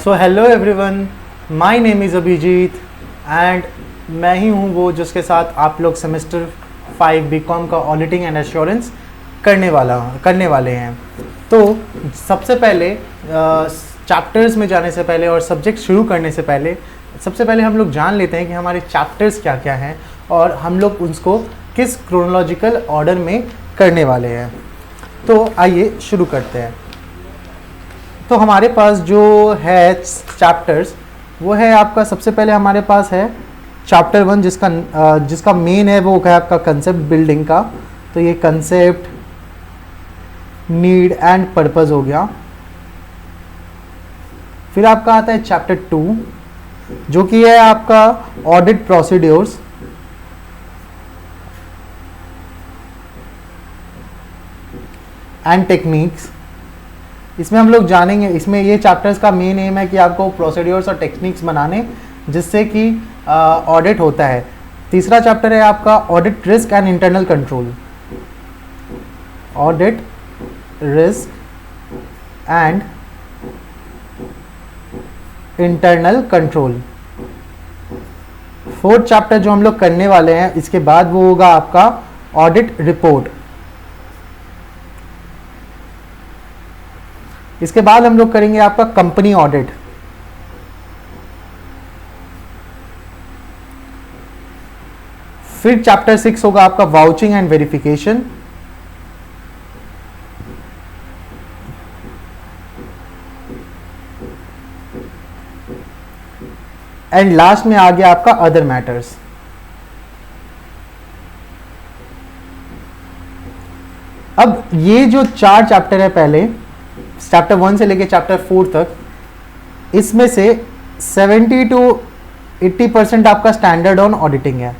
So hello everyone, my name is Abhijeet and मैं ही हूँ वो जिसके साथ आप लोग सेमेस्टर 5 बीकॉम का ऑडिटिंग एंड एश्योरेंस करने वाले हैं। तो सबसे पहले चैप्टर्स में जाने से पहले और सब्जेक्ट शुरू करने से पहले सबसे पहले हम लोग जान लेते हैं कि हमारे चैप्टर्स क्या क्या हैं और हम लोग उसको किस क्रोनोलॉजिकल ऑर्डर में करने वाले हैं। तो आइए शुरू करते हैं। तो हमारे पास जो है चैप्टर्स वो है आपका, सबसे पहले हमारे पास है चैप्टर 1 जिसका मेन है वो है आपका कंसेप्ट बिल्डिंग का। तो ये कंसेप्ट, नीड एंड पर्पस हो गया। फिर आपका आता है चैप्टर 2 जो कि है आपका ऑडिट प्रोसीड्योर्स। And techniques. इसमें हम लोग जानेंगे, इसमें ये चैप्टर्स का मेन एम है कि आपको प्रोसीड्योर्स और टेक्निक्स बनाने जिससे कि ऑडिट होता है। तीसरा चैप्टर है आपका audit risk and internal control. Audit risk and internal control. Fourth chapter जो हम लोग करने वाले हैं इसके बाद वो होगा आपका ऑडिट रिपोर्ट। इसके बाद हम लोग करेंगे आपका कंपनी ऑडिट। फिर चैप्टर 6 होगा आपका vouching and verification. And last में आ गया आपका अदर मैटर्स। अब ये जो 4 चैप्टर है, पहले चैप्टर 1 से लेके चैप्टर 4 तक, इसमें से 70 to 80% आपका स्टैंडर्ड ऑन ऑडिटिंग है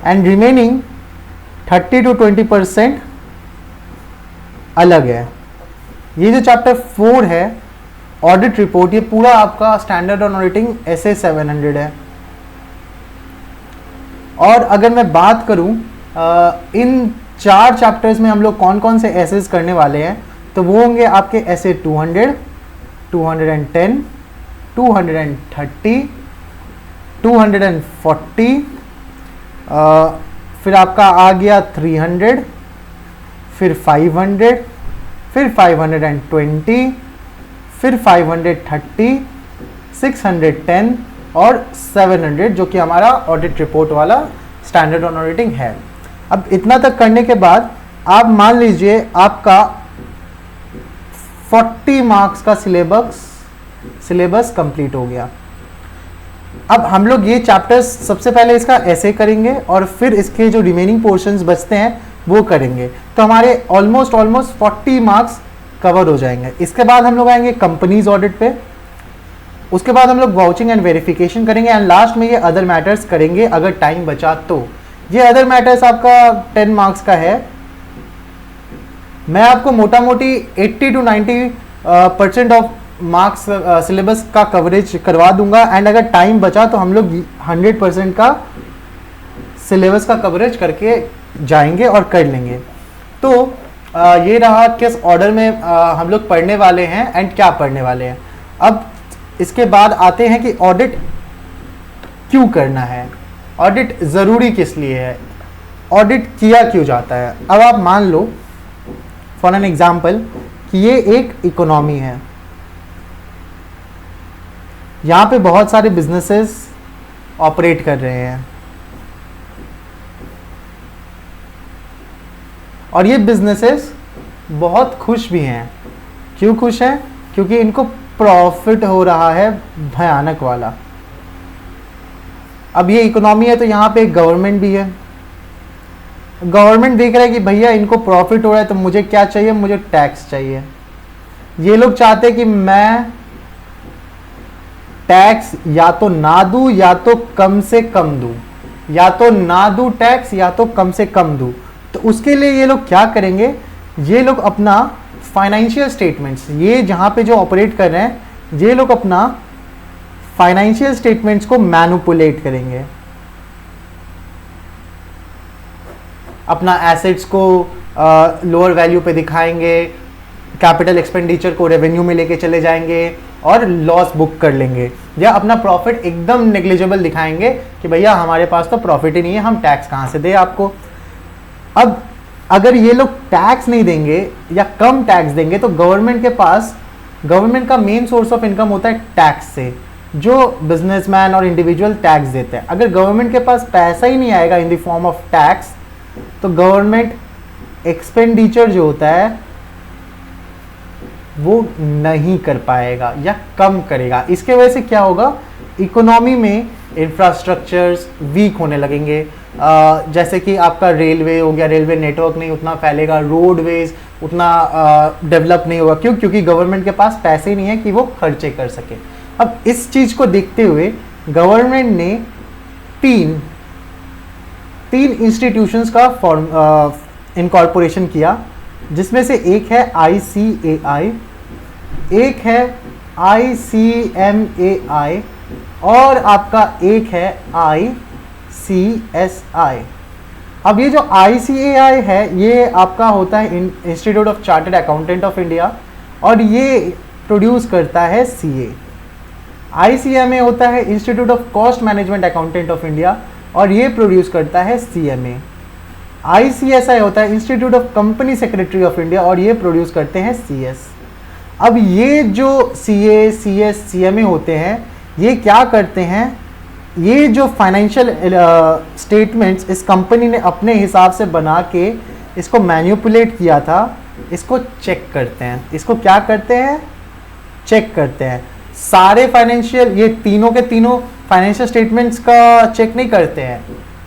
एंड रिमेनिंग 30 to 20% अलग है। ये जो चैप्टर 4 है ऑडिट रिपोर्ट, ये पूरा आपका स्टैंडर्ड ऑन ऑडिटिंग SA 700 है। और अगर मैं बात करूं इन 4 चैप्टर्स में हम लोग कौन कौन से एसेस करने वाले हैं, तो वो होंगे आपके SA 200, 210, 230, 240, फिर आपका आ गया 300, फिर 500, फिर 520, फिर 530, 610 और 700 जो कि हमारा ऑडिट रिपोर्ट वाला स्टैंडर्ड ऑन ऑडिटिंग है। अब इतना तक करने के बाद आप मान लीजिए आपका 40 मार्क्स का सिलेबस कंप्लीट हो गया। अब हम लोग ये चैप्टर्स सबसे पहले इसका ऐसे करेंगे और फिर इसके जो रिमेनिंग पोर्शंस बचते हैं वो करेंगे। तो हमारे ऑलमोस्ट 40 मार्क्स कवर हो जाएंगे। इसके बाद हम लोग आएंगे कंपनीज ऑडिट पे। उसके बाद हम लोग वाउचिंग एंड वेरिफिकेशन करेंगे एंड लास्ट में ये अदर मैटर्स करेंगे अगर टाइम बचा तो। ये अदर मैटर्स आपका 10 मार्क्स का है। मैं आपको मोटा मोटी 80 to 90% ऑफ मार्क्स सिलेबस का कवरेज करवा दूंगा एंड अगर टाइम बचा तो हम लोग 100% का सिलेबस का कवरेज करके जाएंगे और कर लेंगे। तो ये रहा किस ऑर्डर में हम लोग पढ़ने वाले हैं एंड क्या पढ़ने वाले हैं। अब इसके बाद आते हैं कि ऑडिट क्यों करना है, ऑडिट ज़रूरी किस लिए है, ऑडिट किया क्यों जाता है। अब आप मान लो फॉर एन एग्जाम्पल कि ये एक इकोनॉमी है, यहाँ पे बहुत सारे बिजनेसेस ऑपरेट कर रहे हैं और ये बिजनेसेस बहुत खुश भी हैं। क्यों खुश हैं? क्योंकि इनको प्रॉफिट हो रहा है भयानक वाला। अब ये इकोनॉमी है तो यहाँ पे गवर्नमेंट भी है। गवर्नमेंट देख रहा है कि भैया इनको प्रॉफिट हो रहा है तो मुझे क्या चाहिए, मुझे टैक्स चाहिए। ये लोग चाहते हैं कि मैं टैक्स या तो ना दूं या तो कम से कम दूं, या तो ना दूं टैक्स या तो कम से कम दूं। तो उसके लिए ये लोग क्या करेंगे, ये लोग अपना फाइनेंशियल स्टेटमेंट्स, ये जहां पे जो ऑपरेट कर रहे हैं ये लोग अपना फाइनेंशियल स्टेटमेंट्स को मैनिपुलेट करेंगे, अपना एसेट्स को लोअर वैल्यू पे दिखाएंगे, कैपिटल एक्सपेंडिचर को रेवेन्यू में लेके चले जाएंगे और लॉस बुक कर लेंगे, या अपना प्रॉफिट एकदम नेग्लिजिबल दिखाएंगे कि भैया हमारे पास तो प्रॉफिट ही नहीं है, हम टैक्स कहाँ से दें आपको। अब अगर ये लोग टैक्स नहीं देंगे या कम टैक्स देंगे तो गवर्नमेंट का मेन सोर्स ऑफ इनकम होता है टैक्स से, जो बिजनेसमैन और इंडिविजुअल टैक्स देते हैं। अगर गवर्नमेंट के पास पैसा ही नहीं आएगा in the form of tax, तो गवर्नमेंट एक्सपेंडिचर जो होता है वो नहीं कर पाएगा या कम करेगा। इसके वजह से क्या होगा, इकोनॉमी में इंफ्रास्ट्रक्चर्स वीक होने लगेंगे। जैसे कि आपका रेलवे हो गया, रेलवे नेटवर्क नहीं उतना फैलेगा, रोडवेज उतना डेवलप नहीं होगा। क्यों? क्योंकि गवर्नमेंट के पास पैसे नहीं है कि वो खर्चे कर सके। अब इस चीज़ को देखते हुए गवर्नमेंट ने तीन इंस्टीट्यूशंस का इनकॉर्पोरेशन किया, जिसमें से एक है ICAI, एक है ICMAI और आपका एक है ICSI। अब ये जो ICAI है ये आपका होता है institute of chartered accountant of India, और ये प्रोड्यूस करता है CA। ICMA होता है institute of cost management accountant of India, और ये प्रोड्यूस करता है CMA। ICSI होता है institute of company secretary of India, और ये प्रोड्यूस करते हैं CS। अब ये जो CA, CS, CMA होते हैं, ये क्या करते हैं, ये जो फाइनेंशियल स्टेटमेंट्स इस कंपनी ने अपने हिसाब से बना के इसको मैन्युपुलेट किया था, इसको चेक करते हैं। इसको क्या करते हैं? चेक करते हैं। सारे फाइनेंशियल, ये तीनों के तीनों फाइनेंशियल स्टेटमेंट्स का चेक नहीं करते हैं।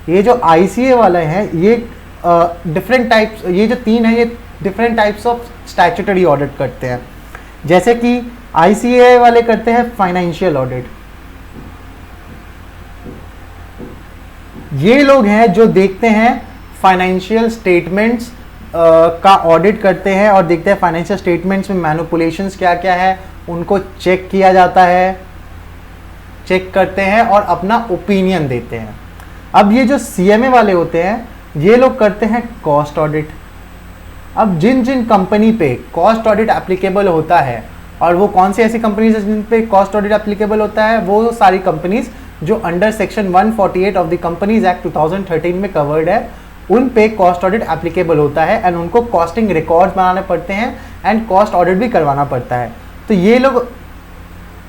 ये जो ICA वाले हैं ये डिफरेंट टाइप्स, ये जो तीन है ये different types of statutory audit करते हैं। जैसे कि ICAI वाले करते हैं फाइनेंशियल ऑडिट। ये लोग हैं जो देखते हैं फाइनेंशियल स्टेटमेंट्स का ऑडिट करते हैं और देखते हैं फाइनेंशियल स्टेटमेंट्स में मैनिपुलेशंस क्या क्या है, उनको चेक किया जाता है, चेक करते हैं और अपना ओपिनियन देते हैं। अब ये जो CMA वाले होते हैं ये लोग करते हैं कॉस्ट ऑडिट। अब जिन जिन कंपनी पे कॉस्ट ऑडिट एप्लीकेबल होता है, और वो कौन सी ऐसी कंपनीज है जिन पे कॉस्ट ऑडिट एप्लीकेबल होता है, वो सारी कंपनीज जो under section 148 of the companies act 2013 में कवर्ड है, उन पे कॉस्ट ऑडिट एप्लीकेबल होता है एंड उनको कॉस्टिंग रिकॉर्ड्स बनाने पड़ते हैं एंड कॉस्ट ऑडिट भी करवाना पड़ता है। तो ये लोग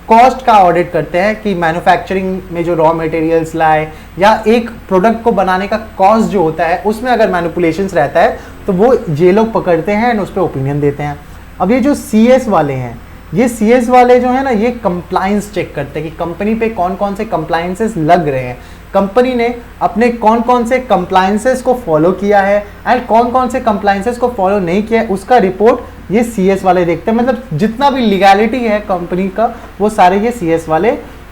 कॉस्ट का ऑडिट करते हैं कि मैन्युफैक्चरिंग में जो रॉ मटेरियल्स लाए या एक प्रोडक्ट को बनाने का कॉस्ट जो होता है उसमें अगर मैनिपुलेशंस रहता है तो वो ये लोग पकड़ते हैं एंड उस पर ओपिनियन देते हैं। अब ये जो CS वाले हैं, ये CS वाले जो है ना, ये कंप्लाइंस चेक करते हैं कि कंपनी पे कौन कौन से कंप्लाइंसेस लग रहे हैं, कंपनी ने अपने कौन कौन से कंप्लाइंसेस को फॉलो किया है एंड कौन कौन से कंप्लाइंसेस को फॉलो नहीं किया है, उसका रिपोर्ट ये CS वाले देखते हैं। मतलब जितना भी लीगैलिटी है कंपनी का वो सारे ये CS वाले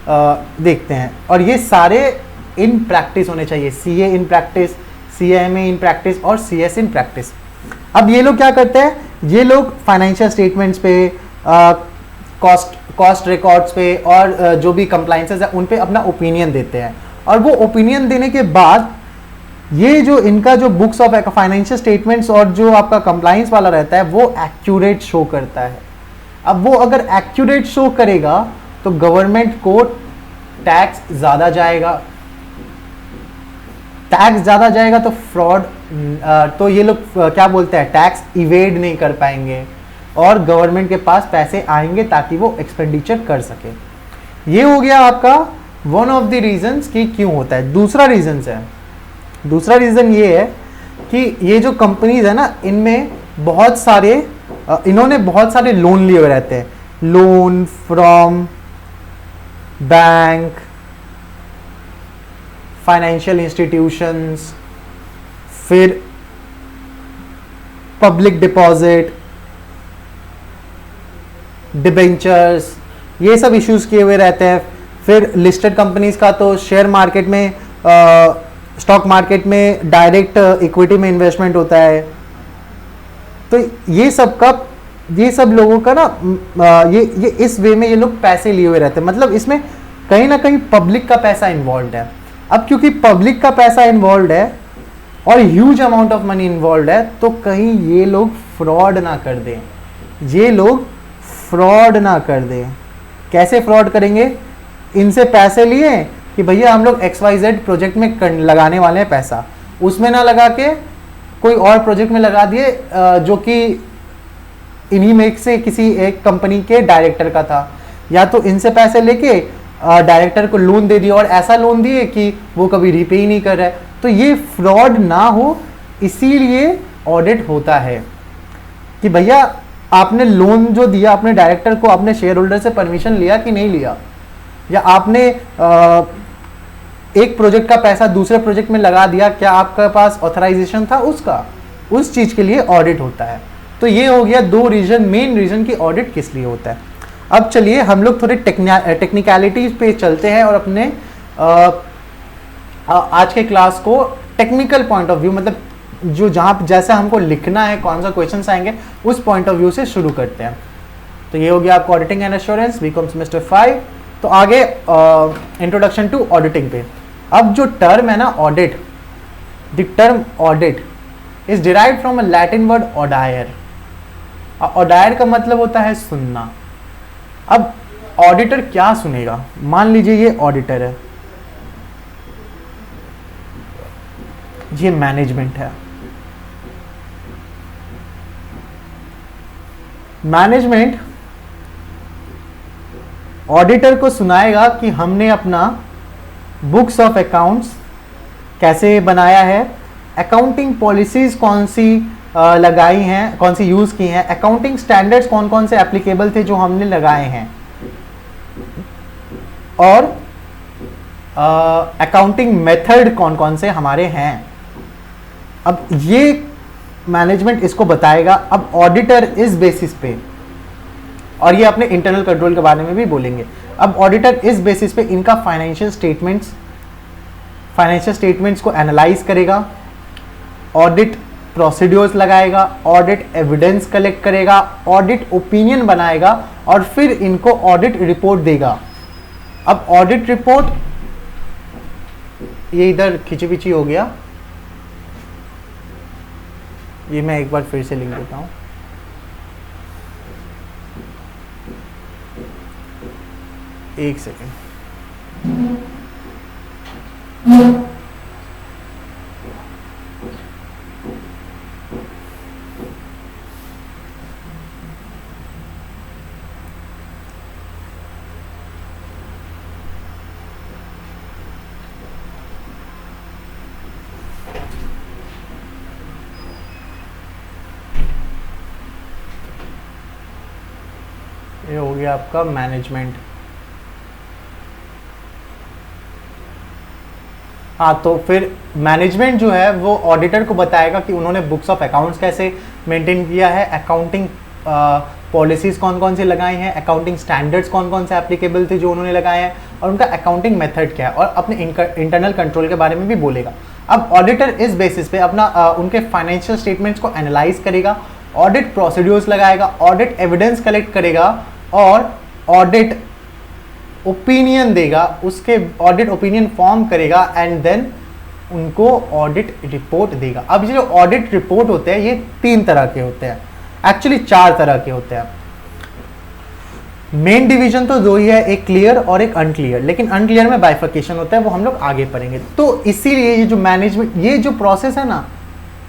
देखते हैं, और ये सारे इन प्रैक्टिस होने चाहिए। CA in practice, CMA in practice और CS इन प्रैक्टिस। अब ये लोग क्या करते हैं, ये लोग फाइनेंशियल स्टेटमेंट्स पे, कॉस्ट रिकॉर्ड्स पे और जो भी कंप्लाइंसेस है उन पे अपना ओपिनियन देते हैं, और वो ओपिनियन देने के बाद ये जो इनका जो बुक्स ऑफ फाइनेंशियल स्टेटमेंट्स और जो आपका कंप्लाइंस वाला रहता है वो एक्यूरेट शो करता है। अब वो अगर एक्यूरेट शो करेगा तो गवर्नमेंट को टैक्स ज़्यादा जाएगा, टैक्स ज़्यादा जाएगा तो फ्रॉड, तो ये लोग क्या बोलते हैं, टैक्स इवेड नहीं कर पाएंगे और गवर्नमेंट के पास पैसे आएंगे ताकि वो एक्सपेंडिचर कर सके। ये हो गया आपका वन ऑफ द रीजंस कि क्यों होता है। दूसरा रीज़न ये है कि ये जो कंपनीज है ना, इनमें बहुत सारे इन्होंने बहुत सारे लोन लिए हुए रहते हैं, loan from bank, financial institutions, फिर पब्लिक डिपॉजिट, डिबेंचर्स, ये सब इश्यूज किए हुए रहते हैं। फिर लिस्टेड कंपनीज का तो शेयर मार्केट में, स्टॉक मार्केट में डायरेक्ट इक्विटी में इन्वेस्टमेंट होता है। तो ये सब लोगों का ना ये इस वे में ये लोग पैसे लिए हुए रहते हैं, मतलब इसमें कहीं ना कहीं पब्लिक का पैसा इन्वॉल्व है। अब क्योंकि पब्लिक का पैसा इन्वॉल्व है और huge amount of money involve है, तो कहीं ये लोग फ्रॉड ना कर दें, कैसे फ्रॉड करेंगे? इनसे पैसे लिए कि भैया हम लोग XYZ प्रोजेक्ट में लगाने वाले हैं पैसा, उसमें ना लगा के कोई और प्रोजेक्ट में लगा दिए जो कि इन्हीं में से किसी एक कंपनी के डायरेक्टर का था, या तो इनसे पैसे लेके डायरेक्टर को लोन दे दिया और ऐसा लोन दिए कि वो कभी रीपे ही नहीं कर रहा है। तो ये फ्रॉड ना हो इसीलिए ऑडिट होता है कि भैया आपने लोन जो दिया अपने डायरेक्टर को, आपने शेयर होल्डर से परमिशन लिया कि नहीं लिया, या आपने एक प्रोजेक्ट का पैसा दूसरे प्रोजेक्ट में लगा दिया, क्या आपके पास ऑथराइजेशन था उसका? उस चीज के लिए ऑडिट होता है। तो ये हो गया दो रीजन, मेन रीजन की ऑडिट किस लिए होता है। अब चलिए हम लोग थोड़े टेक्निकलिटीज पे चलते हैं और अपने आज के क्लास को टेक्निकल पॉइंट ऑफ व्यू, मतलब जो जहाँ जैसा हमको लिखना है, कौन सा क्वेश्चन आएंगे, उस पॉइंट ऑफ व्यू से शुरू करते हैं। तो ये हो गया आपको auditing and assurance BCom semester 5। तो आगे इंट्रोडक्शन टू ऑडिटिंग पे। अब जो टर्म है ना audit, the term audit is derived from a Latin word audire. Audire का मतलब होता है सुनना। अब ऑडिटर क्या सुनेगा? मान लीजिए ये ऑडिटर है, ये मैनेजमेंट है। मैनेजमेंट ऑडिटर को सुनाएगा कि हमने अपना बुक्स ऑफ अकाउंट्स कैसे बनाया है, अकाउंटिंग पॉलिसीज कौन सी लगाई हैं, कौन सी यूज की हैं, अकाउंटिंग स्टैंडर्ड्स कौन कौन से एप्लीकेबल थे जो हमने लगाए हैं, और अकाउंटिंग मेथड कौन कौन से हमारे हैं। अब ये मैनेजमेंट इसको बताएगा। अब ऑडिटर इस बेसिस पे, और ये अपने इंटरनल कंट्रोल के बारे में भी बोलेंगे, अब ऑडिटर इस बेसिस पे इनका फाइनेंशियल स्टेटमेंट्स को एनालाइज करेगा, ऑडिट प्रोसीड्यूर्स लगाएगा, ऑडिट एविडेंस कलेक्ट करेगा, ऑडिट ओपिनियन बनाएगा और फिर इनको ऑडिट रिपोर्ट देगा। अब ऑडिट रिपोर्ट, ये इधर खिंची पिची हो गया, ये मैं एक बार फिर से लिख देता हूं। एक सेकेंड। ये हो गया आपका मैनेजमेंट। हाँ, तो फिर मैनेजमेंट जो है वो ऑडिटर को बताएगा कि उन्होंने बुक्स ऑफ अकाउंट्स कैसे मेंटेन किया है, अकाउंटिंग पॉलिसीज कौन कौन से लगाई हैं, अकाउंटिंग स्टैंडर्ड्स कौन कौन से एप्लीकेबल थे जो उन्होंने लगाए हैं, और उनका अकाउंटिंग मेथड क्या है, और अपने इंटरनल कंट्रोल के बारे में भी बोलेगा। अब ऑडिटर इस बेसिस पे अपना उनके फाइनेंशियल स्टेटमेंट्स को एनालाइज करेगा, ऑडिट प्रोसीड्यूर्स लगाएगा, ऑडिट एविडेंस कलेक्ट करेगा और ऑडिट ओपिनियन देगा, उसके ऑडिट ओपिनियन फॉर्म करेगा एंड देन उनको ऑडिट रिपोर्ट देगा। अब ये जो ऑडिट रिपोर्ट होते हैं ये 3 तरह के होते हैं, एक्चुअली 4 तरह के होते हैं। मेन डिवीजन तो 2 ही है, एक क्लियर और एक अनक्लियर, लेकिन अनक्लियर में बाइफर्केशन होता है, वो हम लोग आगे पढ़ेंगे। तो इसीलिए ये जो मैनेजमेंट, ये जो प्रोसेस है ना,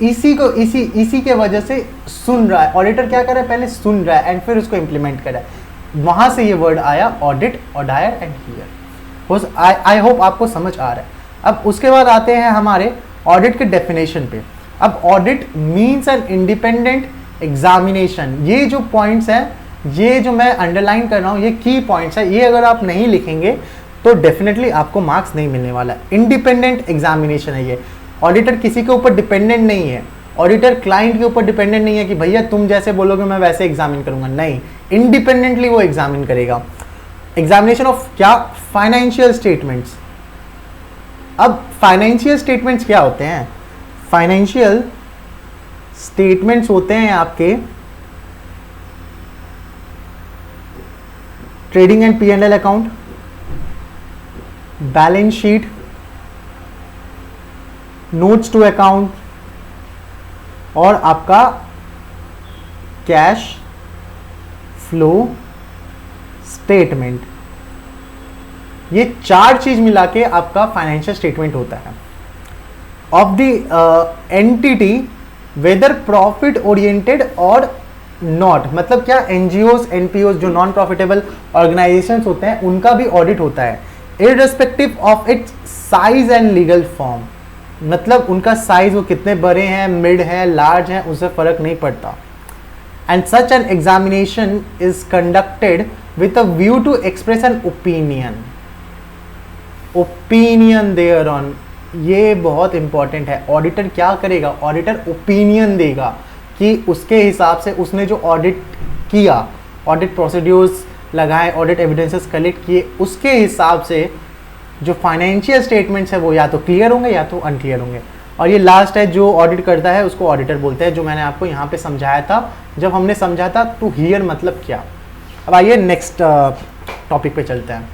इसी के वजह से सुन रहा है ऑडिटर, क्या कर रहा है, पहले सुन रहा है एंड फिर उसको इंप्लीमेंट कर रहा है। वहां से ये वर्ड आया audit, audire and clear. I hope आपको समझ आ रहा है। अब उसके बाद आते हैं हमारे ऑडिट के डेफिनेशन पे। अब audit means an independent examination. ये जो पॉइंट्स हैं, ये जो मैं अंडरलाइन कर रहा हूँ, ये की पॉइंट्स है, ये अगर आप नहीं लिखेंगे तो डेफिनेटली आपको मार्क्स नहीं मिलने वाला। इंडिपेंडेंट एग्जामिनेशन है ये। ऑडिटर किसी के ऊपर डिपेंडेंट नहीं है, ऑडिटर क्लाइंट के ऊपर डिपेंडेंट नहीं है कि भैया तुम जैसे बोलोगे मैं वैसे एग्जामिन करूंगा, नहीं, इंडिपेंडेंटली वो एग्जामिन करेगा। एग्जामिनेशन ऑफ क्या, फाइनेंशियल स्टेटमेंट्स। अब फाइनेंशियल स्टेटमेंट्स क्या होते हैं? फाइनेंशियल स्टेटमेंट्स होते हैं आपके trading and P&L account, balance sheet, notes to account और आपका कैश फ्लो स्टेटमेंट, ये 4 चीज मिला के आपका फाइनेंशियल स्टेटमेंट होता है of the entity, weather profit oriented और नॉट। मतलब क्या, एनजीओस एनपीओस जो नॉन प्रॉफिटेबल ऑर्गेनाइजेशंस होते हैं उनका भी ऑडिट होता है, irrespective of its size and legal form. मतलब उनका साइज, वो कितने बड़े हैं, मिड है, लार्ज है, उससे फर्क नहीं पड़ता। And such an examination is conducted with a view to express an opinion there on. ये बहुत इंपॉर्टेंट है। ऑडिटर क्या करेगा, ऑडिटर ओपिनियन देगा कि उसके हिसाब से उसने जो ऑडिट किया, ऑडिट प्रोसीड्यूर्स लगाए, ऑडिट एविडेंसेस कलेक्ट किए, उसके हिसाब से जो फाइनेंशियल स्टेटमेंट्स है वो या तो क्लियर होंगे या तो अनक्लियर होंगे। और ये लास्ट है, जो ऑडिट करता है उसको ऑडिटर बोलते हैं, जो मैंने आपको यहाँ पे समझाया था जब हमने समझा था टू हियर मतलब क्या। अब आइए नेक्स्ट टॉपिक पे चलते हैं।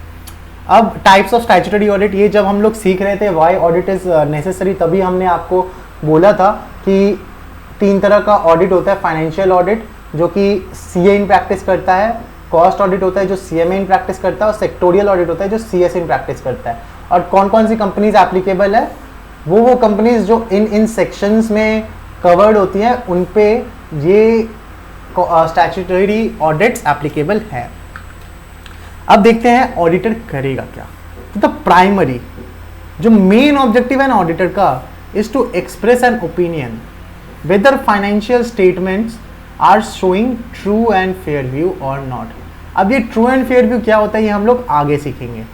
अब टाइप्स ऑफ स्टैट्यूटरी ऑडिट, ये जब हम लोग सीख रहे थे व्हाई ऑडिट इज नेसेसरी, तभी हमने आपको बोला था कि 3 तरह का ऑडिट होता है। फाइनेंशियल ऑडिट जो कि सीए इन प्रैक्टिस करता है, कॉस्ट ऑडिट होता है जो सीएमए इन प्रैक्टिस करता है, और सेक्टोरियल ऑडिट होता है जो सीएस इन प्रैक्टिस करता है। और कौन कौन सी कंपनीज एप्लीकेबल है, वो कंपनीज जो इन सेक्शंस में कवर्ड होती हैं उन पे ये स्टैट्यूटरी ऑडिट्स एप्लीकेबल है। अब देखते हैं ऑडिटर करेगा क्या। तो प्राइमरी जो मेन ऑब्जेक्टिव है ना ऑडिटर का, is to express an opinion whether financial statements are showing true and fair view और नॉट। अब ये ट्रू एंड फेयर व्यू क्या होता है ये हम लोग आगे सीखेंगे,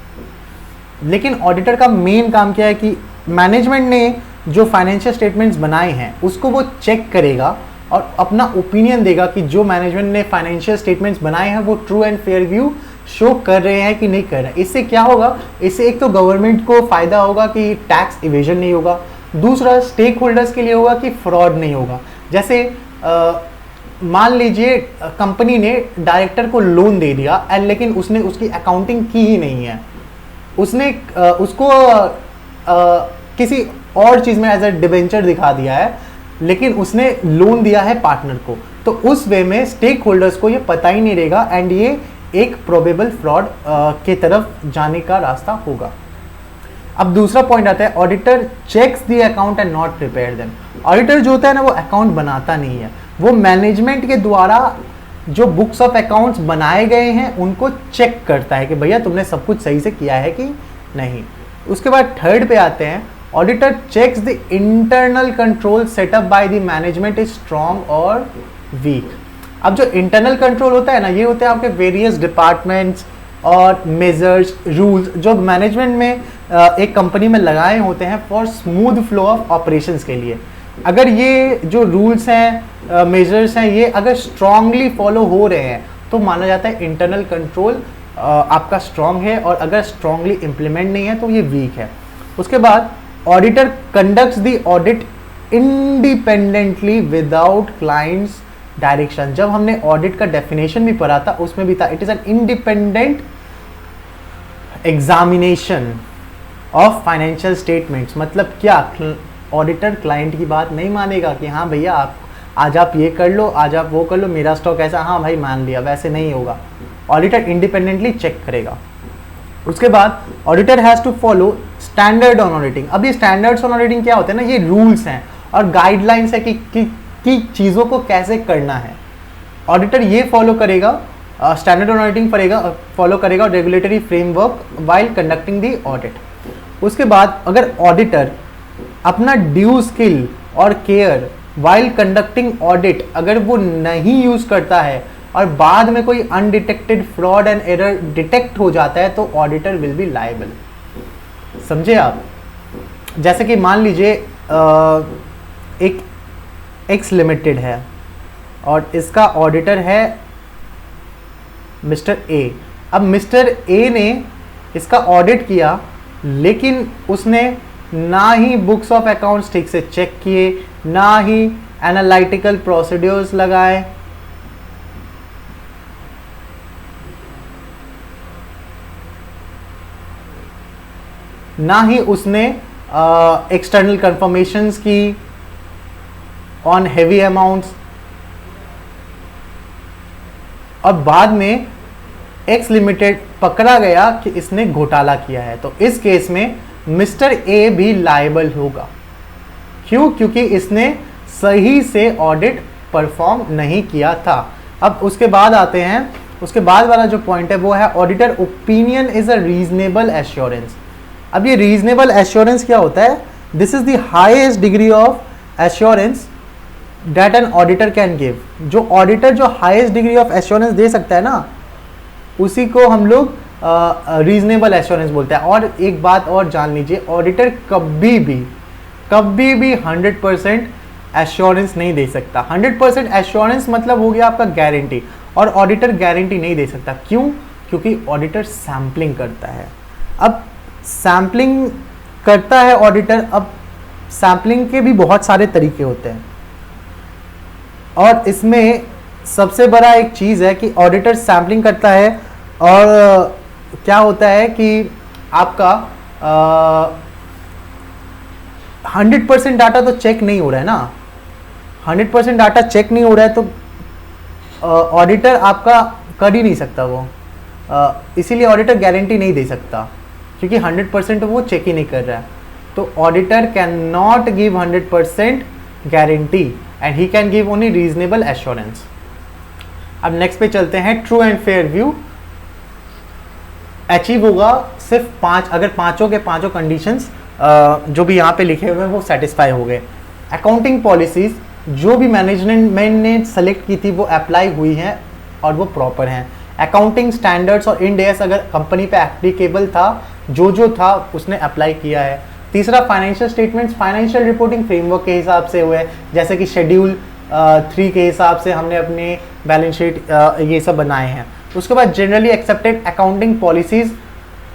लेकिन ऑडिटर का मेन काम क्या है कि मैनेजमेंट ने जो फाइनेंशियल स्टेटमेंट्स बनाए हैं उसको वो चेक करेगा और अपना ओपिनियन देगा कि जो मैनेजमेंट ने फाइनेंशियल स्टेटमेंट्स बनाए हैं वो true and fair view show कर रहे हैं कि नहीं कर रहे हैं। इससे क्या होगा, इससे एक तो गवर्नमेंट को फायदा होगा कि टैक्स इवेजन नहीं होगा, दूसरा स्टेक होल्डर्स के लिए होगा कि फ्रॉड नहीं होगा। जैसे मान लीजिए कंपनी ने डायरेक्टर को लोन दे दिया एंड लेकिन उसने उसकी अकाउंटिंग की ही नहीं है, उसने उसको किसी और चीज़ में एज ए डिबेंचर दिखा दिया है, लेकिन उसने लोन दिया है पार्टनर को, तो उस वे में स्टेक होल्डर्स को ये पता ही नहीं रहेगा एंड ये एक प्रोबेबल फ्रॉड के तरफ जाने का रास्ता होगा। अब दूसरा पॉइंट आता है, auditor checks the account and not prepare them. Auditor जो होता है ना वो अकाउंट बनाता नहीं है, वो मैनेजमेंट के द्वारा जो बुक्स ऑफ अकाउंट्स बनाए गए हैं उनको चेक करता है कि भैया तुमने सब कुछ सही से किया है कि नहीं। उसके बाद थर्ड पे आते हैं, auditor checks the internal control setup by the management is strong और वीक। अब जो इंटरनल कंट्रोल होता है ना, ये होते हैं आपके वेरियस डिपार्टमेंट्स और मेजर्स, रूल्स जो मैनेजमेंट में एक कंपनी में लगाए होते हैं for smooth flow of operations के लिए। अगर ये जो रूल्स हैं, मेजर्स हैं, ये अगर स्ट्रांगली फॉलो हो रहे हैं तो माना जाता है इंटरनल कंट्रोल आपका स्ट्रांग है, और अगर स्ट्रांगली इम्प्लीमेंट नहीं है तो ये वीक है। उसके बाद auditor conducts the audit independently without clients direction. जब हमने ऑडिट का डेफिनेशन भी पढ़ा था उसमें भी था, it is an independent examination of financial statements. मतलब क्या, ऑडिटर क्लाइंट की बात नहीं मानेगा कि हाँ भैया आप आज आप ये कर लो, आज आप वो कर लो, मेरा स्टॉक ऐसा, हाँ भाई मान लिया, वैसे नहीं होगा। ऑडिटर इंडिपेंडेंटली चेक करेगा। उसके बाद auditor has to follow standard on auditing. अब ये स्टैंडर्ड्स ऑन ऑडिटिंग क्या होते हैं ना, ये रूल्स हैं और गाइडलाइंस है कि चीज़ों को कैसे करना है। ऑडिटर ये फॉलो करेगा, स्टैंडर्ड ऑन ऑडिटिंग फॉलो करेगा regulatory framework while conducting the audit. उसके बाद अगर ऑडिटर अपना ड्यू स्किल और केयर वाइल कंडक्टिंग ऑडिट अगर वो नहीं यूज़ करता है और बाद में कोई undetected fraud and error detect हो जाता है तो ऑडिटर विल बी लायबल। समझे आप? जैसे कि मान लीजिए एक एक्स लिमिटेड है और इसका ऑडिटर है मिस्टर ए। अब मिस्टर ए ने इसका ऑडिट किया लेकिन उसने ना ही बुक्स ऑफ अकाउंट्स ठीक से चेक किए, ना ही एनालिटिकल प्रोसीड्यूर्स लगाए, ना ही उसने एक्सटर्नल कंफर्मेशंस की ऑन हेवी अमाउंट्स, और बाद में एक्स लिमिटेड पकड़ा गया कि इसने घोटाला किया है, तो इस केस में मिस्टर ए भी लायबल होगा। क्यों? क्योंकि इसने सही से ऑडिट परफॉर्म नहीं किया था। अब उसके बाद आते हैं, उसके बाद वाला जो पॉइंट है वो है auditor opinion is a reasonable assurance. अब ये रीजनेबल एश्योरेंस क्या होता है? This is the highest degree of assurance that an auditor can give. जो ऑडिटर जो हाईएस्ट डिग्री ऑफ एश्योरेंस दे सकता है ना, उसी को हम लोग रीजनेबल एश्योरेंस बोलते हैं। और एक बात और जान लीजिए, ऑडिटर कभी भी 100% एश्योरेंस नहीं दे सकता। 100% एश्योरेंस मतलब हो गया आपका गारंटी, और ऑडिटर गारंटी नहीं दे सकता। क्यों? क्योंकि ऑडिटर सैम्पलिंग करता है। अब सैम्पलिंग करता है ऑडिटर, अब सैम्पलिंग के भी बहुत सारे तरीके होते हैं, और इसमें सबसे बड़ा एक चीज़ है कि ऑडिटर सैम्पलिंग करता है, और क्या होता है कि आपका 100% डाटा तो चेक नहीं हो रहा है ना, 100% डाटा चेक नहीं हो रहा है, तो ऑडिटर आपका कर ही नहीं सकता वो, इसीलिए ऑडिटर गारंटी नहीं दे सकता, क्योंकि 100% वो चेक ही नहीं कर रहा है। तो auditor can not give 100% guarantee and he can give only reasonable assurance. अब नेक्स्ट पे चलते हैं, true and fair view achieve होगा सिर्फ 5, अगर पांचों के पांचों कंडीशंस जो भी यहाँ पे लिखे हुए हैं वो सेटिस्फाई हो गए। अकाउंटिंग पॉलिसीज जो भी मैनेजमेंट ने सेलेक्ट की थी वो अप्लाई हुई हैं और वो प्रॉपर हैं। अकाउंटिंग स्टैंडर्ड्स और इंड एस अगर कंपनी पे एप्लीकेबल था, जो था उसने अप्लाई किया है। तीसरा, financial statements financial reporting framework के हिसाब से हुए, जैसे कि शेड्यूल 3 के हिसाब से हमने अपने बैलेंस शीट ये सब बनाए हैं। उसके बाद generally accepted accounting policies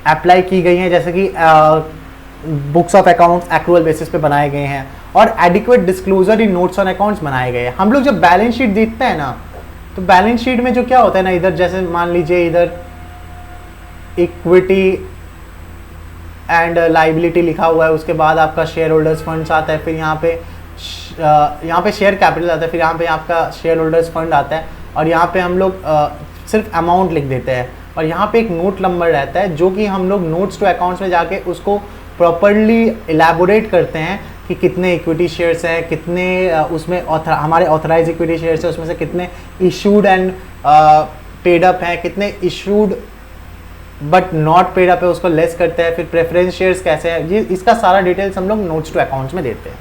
apply की गई हैं, जैसे कि books of accounts accrual basis पे बनाए गए हैं, और adequate disclosure in notes on accounts बनाए गए हैं। हम लोग जब बैलेंस शीट देखते हैं ना, तो बैलेंस शीट में जो क्या होता है ना, इधर जैसे मान लीजिए इधर इक्विटी एंड लाइबिलिटी लिखा हुआ है, उसके बाद आपका शेयर होल्डर्स फंड्स आता है, फिर यहाँ पे शेयर कैपिटल आता है, फिर यहाँ पे आपका शेयर होल्डर्स फंड आता है, और यहाँ पे हम लोग सिर्फ अमाउंट लिख देते हैं, और यहाँ पे एक नोट नंबर रहता है जो कि हम लोग नोट्स टू अकाउंट्स में जाके उसको प्रॉपरली इलेबोरेट करते हैं कि कितने इक्विटी शेयर्स हैं, कितने उसमें हमारे ऑथराइज इक्विटी शेयर्स हैं, उसमें से कितने इशूड एंड पेड अप हैं, कितने issued but not paid up है उसको लेस करते हैं, फिर प्रेफरेंस शेयर्स कैसे हैं, ये इसका सारा डिटेल्स हम लोग नोट्स टू अकाउंट्स में देते हैं।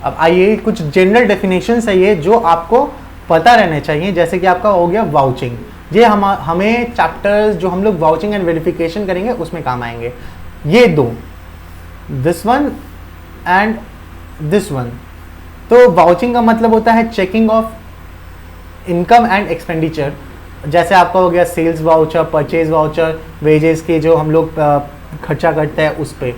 अब आइए कुछ जनरल डेफिनेशंस है ये जो आपको पता रहने चाहिए, जैसे कि आपका हो गया वाउचिंग। ये हमें चैप्टर्स जो हम लोग वाउचिंग एंड वेरिफिकेशन करेंगे उसमें काम आएंगे। ये दो, this one and this one. तो वाउचिंग का मतलब होता है checking of income and expenditure, जैसे आपका हो गया sales voucher, purchase voucher, wages के जो हम लोग खर्चा करते हैं उस पर।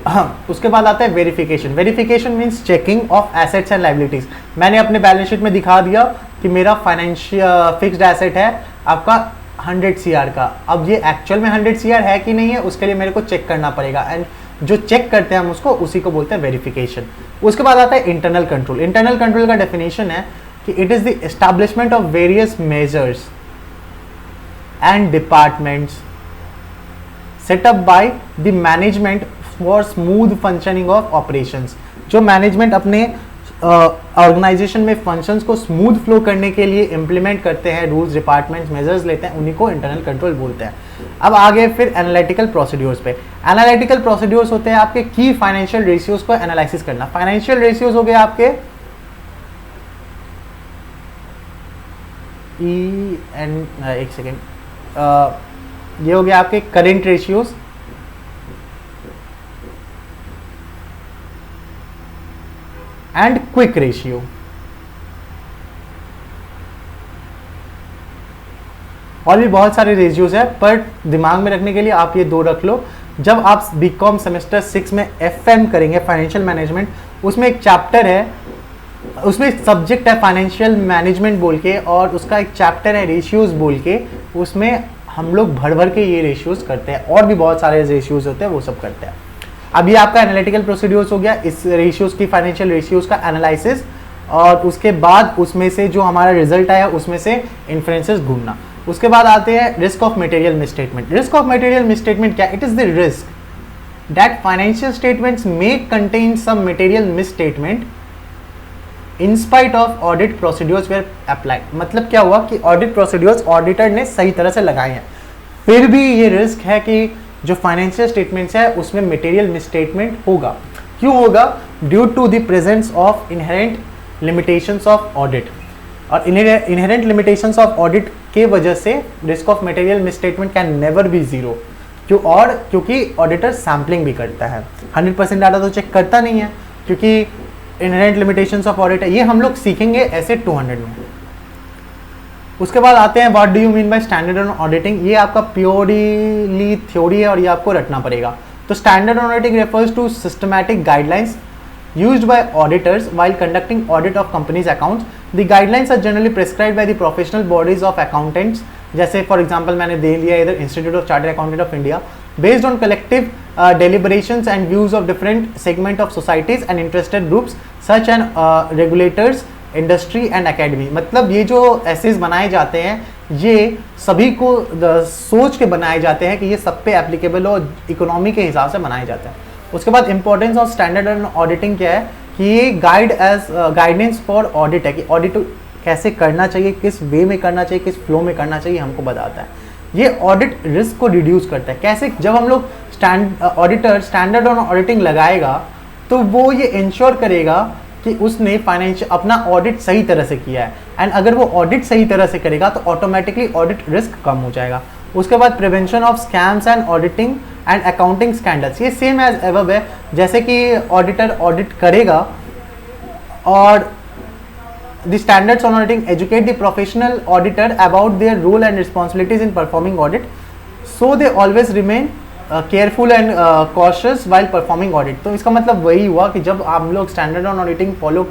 हाँ, उसके बाद आता है verification. Verification means checking of assets and liabilities. मैंने अपने बैलेंस शीट में दिखा दिया कि मेरा फाइनेंशियल फिक्स्ड एसेट है आपका 100 CR का। अब ये एक्चुअल में 100 CR है कि नहीं है, उसके लिए मेरे को चेक करना पड़ेगा, एंड जो चेक करते हैं हम उसको, उसी को बोलते हैं वेरिफिकेशन। उसके बाद आता है इंटरनल कंट्रोल। इंटरनल कंट्रोल का डेफिनेशन है कि it is the establishment of various measures and departments set up by the management for smooth functioning of operations. जो मैनेजमेंट अपने ऑर्गेनाइजेशन में फंक्शंस को स्मूथ फ्लो करने के लिए इंप्लीमेंट करते हैं, रूल्स, डिपार्टमेंट्स, मेजर्स लेते हैं, उन्हीं को इंटरनल कंट्रोल बोलते हैं। अब आगे फिर एनालिटिकल प्रोसीड्यूर्स पे। एनालिटिकल प्रोसीड्यूर्स होते हैं आपके की फाइनेंशियल रेशियोज को एनालिसिस करना। फाइनेंशियल रेशियोज हो गए आपके एक सेकेंड, ये हो गया आपके current ratios, and quick ratio. और भी बहुत सारे रेशियोज है, पर दिमाग में रखने के लिए आप ये दो रख लो। जब आप बीकॉम सेमेस्टर 6 में FM करेंगे, फाइनेंशियल मैनेजमेंट, उसमें एक चैप्टर है, उसमें एक सब्जेक्ट है फाइनेंशियल मैनेजमेंट बोल के, और उसका एक चैप्टर है रेशियोज बोल के। उसमें हम लोग भर भर के ये रेशियोज करते हैं, और भी बहुत सारे रेशियोज होते हैं, वो सब करते हैं। अब ये आपका एनालिटिकल प्रोसीड्यूर्स हो गया, इस रेशियोज की, फाइनेंशियल रेशियोज का एनालिसिस, और उसके बाद उसमें से जो हमारा रिजल्ट आया उसमें से इन्फ्रेंसेस ढूंढना। उसके बाद आते हैं risk of material misstatement. Risk of material misstatement क्या? It is the risk that financial statements may contain some material misstatement in spite of audit procedures were apply. मतलब क्या हुआ कि ऑडिट प्रोसीड्यूर्स ऑडिटर ने सही तरह से लगाए हैं, फिर भी ये रिस्क है कि जो फाइनेंशियल स्टेटमेंट्स है उसमें मटेरियल मिसस्टेटमेंट होगा। क्यों होगा? Due to the presence of inherent limitations of audit. और इनहेरेंट लिमिटेशंस ऑफ ऑडिट के वजह से risk of material misstatement can never be zero. क्योंकि ऑडिटर सैम्पलिंग भी करता है, 100% डाटा तो चेक करता नहीं है, क्योंकि इनहेरेंट लिमिटेशंस ऑफ ऑडिट है। ये हम लोग सीखेंगे ऐसे 200 में। उसके बाद आते हैं what do you mean by standard on auditing. ये आपका प्योरली थ्योरी है और ये आपको रटना पड़ेगा। तो standard on auditing refers to systematic guidelines used by auditors while conducting audit of companies accounts. The guidelines are generally prescribed by the professional bodies of accountants, जैसे फॉर एग्जाम्पल मैंने दे लिया इधर institute of chartered accountant of India, based on collective deliberations and views of different segment of societies and interested groups such as regulators, industry and academy। मतलब ये जो assess बनाए जाते हैं ये सभी को सोच के बनाए जाते हैं कि ये सब पे एप्लीकेबल हो, इकोनॉमी के हिसाब से बनाए जाते हैं। उसके बाद importance of standard on auditing क्या है कि ये गाइडेंस फॉर ऑडिट है कि ऑडिट कैसे करना चाहिए, किस वे में करना चाहिए, किस फ्लो में करना चाहिए, हमको बताता है। ये ऑडिट रिस्क को रिड्यूस करता है। कैसे? जब हम लोग ऑडिटर स्टैंडर्ड ऑन ऑडिटिंग लगाएगा तो वो ये इंश्योर करेगा कि उसने फाइनेंशियल अपना ऑडिट सही तरह से किया है, एंड अगर वो ऑडिट सही तरह से करेगा तो ऑटोमेटिकली ऑडिट रिस्क कम हो जाएगा। उसके बाद prevention of scams and auditing and accounting scandals, ये सेम एज एवर है। जैसे कि ऑडिटर ऑडिट करेगा और the standards on auditing educate the professional auditor about their role and responsibilities in performing audit, so they always remain careful and cautious while performing audit. तो इसका मतलब वही हुआ कि जब आप लोग स्टैंडर्ड ऑन ऑडिटिंग फॉलो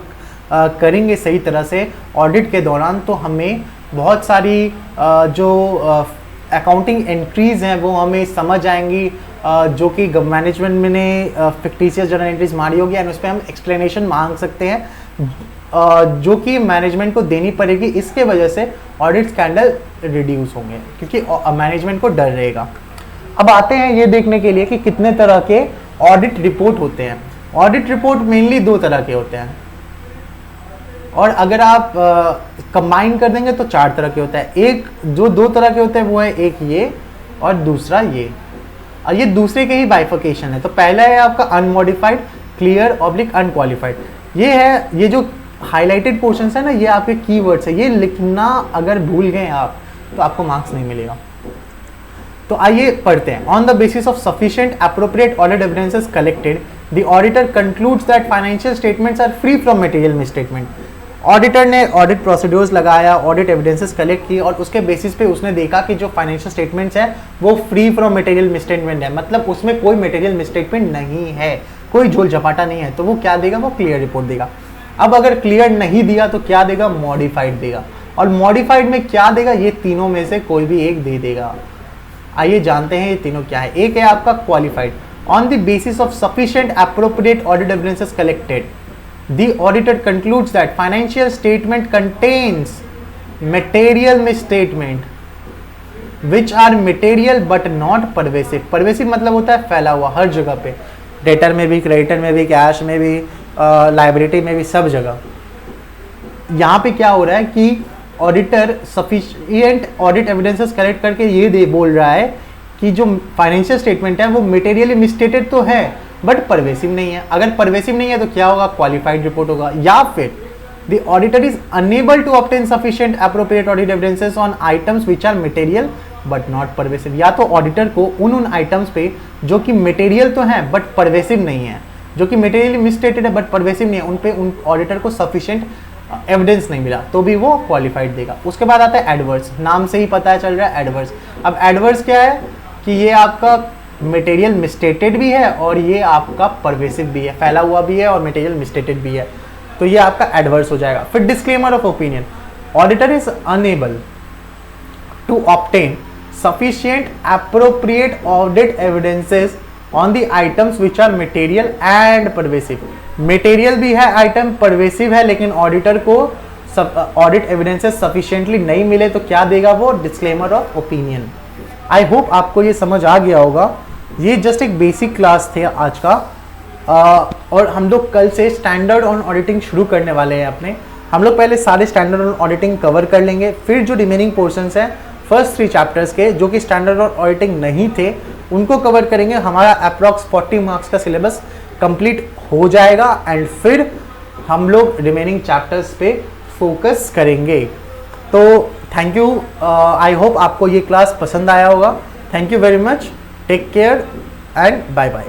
करेंगे सही तरह से ऑडिट के दौरान, तो हमें बहुत सारी जो अकाउंटिंग एंट्रीज हैं वो हमें समझ आएंगी, जो कि मैनेजमेंट में ने फिक्टिशियस जर्नल एंट्रीज मारी होगी एंड उस पर हम एक्सप्लेनेशन मांग सकते हैं, जो कि मैनेजमेंट को देनी पड़ेगी। इसके वजह से ऑडिट स्कैंडल रिड्यूस होंगे क्योंकि मैनेजमेंट को डर रहेगा। अब आते हैं ये देखने के लिए कि कितने तरह के ऑडिट रिपोर्ट होते हैं। ऑडिट रिपोर्ट मेनली 2 तरह के होते हैं, और अगर आप कंबाइन कर देंगे तो 4 तरह के होता है। एक जो 2 तरह के होते हैं वो है एक ये और दूसरा ये, और ये दूसरे के ही बाइफिकेशन है। तो पहला है आपका अनमॉडिफाइड, क्लियर, ऑब्लिक, अनक्वालिफाइड। ये है, ये जो हाईलाइटेड पोर्शंस है ना, ये आपके कीवर्ड्स है, ये लिखना अगर भूल गए आप तो आपको मार्क्स नहीं मिलेगा। तो आइए पढ़ते हैं। On the basis of sufficient appropriate audit evidences collected, the auditor concludes that financial statements are free from material misstatement. Auditor ने ऑडिट प्रोसीड्यूर्स लगाया, ऑडिट एविडेंसेस कलेक्ट की और उसके बेसिस पे उसने देखा कि जो फाइनेंशियल स्टेटमेंट्स है वो फ्री फ्रॉम मटेरियल मिसस्टेटमेंट है, मतलब उसमें कोई मटेरियल मिसस्टेटमेंट नहीं है, कोई झोल झपाटा नहीं है। तो वो क्या देगा? वो क्लियर रिपोर्ट देगा। अब अगर क्लियर नहीं दिया तो क्या देगा? मॉडिफाइड देगा। और मॉडिफाइड में क्या देगा? ये तीनों में से कोई भी एक दे देगा। आइए जानते हैं ये तीनों क्या है। एक है आपका qualified. On the basis of sufficient appropriate audit evidences collected, the auditor concludes that financial statement contains material misstatement which are material but not pervasive। pervasive मतलब होता है फैला हुआ हर जगह पे, डेटर में भी, क्रेडिटर में भी, कैश में भी, लाइबिलिटी में भी, सब जगह। यहाँ पे क्या हो रहा है कि auditor sufficient audit evidences collect करके ये बोल रहा है कि जो फाइनेंशियल स्टेटमेंट है वो मटेरियली मिसस्टेटेड तो है बट परवेसिव नहीं है। अगर परवेसिव नहीं है तो क्या होगा? क्वालिफाइड रिपोर्ट होगा। या फिर the auditor is unable to obtain sufficient appropriate audit evidences on items which are material but not pervasive. या तो ऑडिटर को उन आइटम्स पे जो कि मटेरियल तो हैं बट परवेसिव नहीं है, जो कि मटेरियली मिसस्टेटेड है बट परवेसिव नहीं है, उन ऑडिटर को सफिशिएंट एविडेंस नहीं मिला तो भी वो क्वालिफाइड देगा। उसके बाद आता है एडवर्स। नाम से ही पता चल रहा है एडवर्स। अब एडवर्स क्या है कि ये आपका मटेरियल मिसस्टेटेड भी है और ये आपका परवेसिव भी है, फैला हुआ भी है और मटेरियल मिसस्टेटेड भी है, तो ये आपका एडवर्स हो जाएगा। फिर disclaimer of opinion, auditor is unable to obtain sufficient appropriate audit evidences on the items which are material and pervasive. Material भी है आइटम, परवेसिव है, लेकिन ऑडिटर को सब ऑडिट एविडेंसेस सफिशिएंटली नहीं मिले तो क्या देगा वो, disclaimer of opinion. I hope आपको ये समझ आ गया होगा। ये जस्ट एक बेसिक क्लास थे आज का, और हम लोग कल से स्टैंडर्ड ऑन ऑडिटिंग शुरू करने वाले हैं अपने। हम लोग पहले सारे स्टैंडर्ड ऑन ऑडिटिंग कवर कर लेंगे, फिर जो रिमेनिंग पोर्शंस हैं फर्स्ट 3 चैप्टर्स के जो कि स्टैंडर्ड ऑन ऑडिटिंग नहीं थे उनको कवर करेंगे। हमारा अप्रॉक्स 40 मार्क्स का सिलेबस कंप्लीट हो जाएगा एंड फिर हम लोग रिमेनिंग चैप्टर्स पे फोकस करेंगे। तो थैंक यू, आई होप आपको ये क्लास पसंद आया होगा। Thank you very much, take care and bye bye.